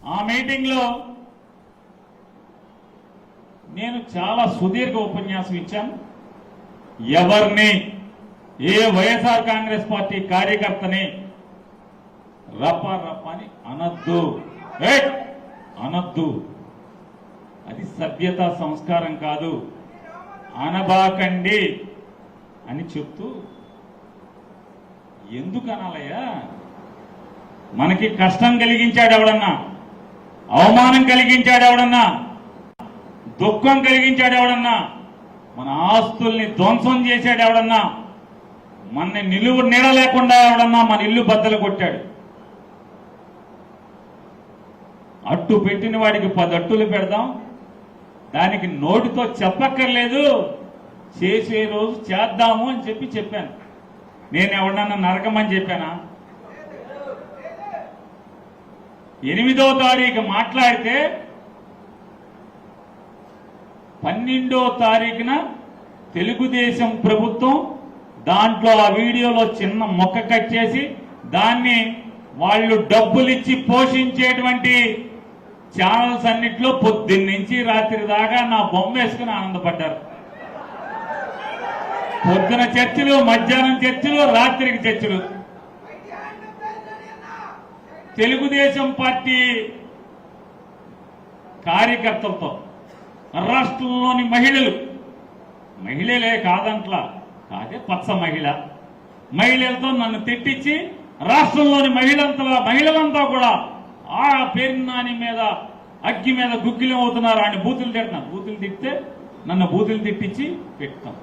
ఆ మీటింగ్లో నేను చాలా సుదీర్ఘ ఉపన్యాసం ఇచ్చాను. ఎవరిని ఏ వైఎస్ఆర్ కాంగ్రెస్ పార్టీ కార్యకర్తని రప్పని అనద్దు, అనద్దు. అది సభ్యత సంస్కారం కాదు, అనబాకండి అని చెప్తూ, ఎందుకు అనాలయ్యా? మనకి కష్టం కలిగించాడు ఎవడన్నా, అవమానం కలిగించాడు ఎవడన్నా, దుఃఖం కలిగించాడు ఎవడన్నా, మన ఆస్తుల్ని ధ్వంసం చేశాడు ఎవడన్నా, మన నిలువు నీడ లేకుండా ఎవడన్నా మన ఇల్లు బద్దలు కొట్టాడు. అట్టు పెట్టిన వాడికి 10 అట్టులు పెడదాం, దానికి నోటితో చెప్పక్కర్లేదు, చేసే రోజు చేద్దాము అని చెప్పాను. నేను ఎవడన్నా నరకమని చెప్పానా? 8వ తారీఖు మాట్లాడితే 12వ తారీఖున తెలుగుదేశం ప్రభుత్వం దాంట్లో ఆ వీడియోలో చిన్న మొక్క కట్ చేసి దాన్ని వాళ్ళు డబ్బులిచ్చి పోషించేటువంటి ఛానల్స్ అన్నిట్లో పొద్దున్నుంచి రాత్రి దాకా నా బొమ్మ వేసుకుని ఆనందపడ్డారు. పొద్దున చర్చలు, మధ్యాహ్నం చర్చలు, రాత్రికి చర్చలు. తెలుగుదేశం పార్టీ కార్యకర్తలతో, రాష్ట్రంలోని మహిళలే కాదంట్లా, కాదే పచ్చ మహిళలతో నన్ను తిట్టించి రాష్ట్రంలోని మహిళలంతా కూడా ఆ పేరునాని మీద అగ్గి మీద గుగ్గిలం అవుతున్నారు. ఆయన బూతులు తిట్టినా, బూతులు తిట్టితే నన్ను బూతులు తిట్టించి పెడతాం.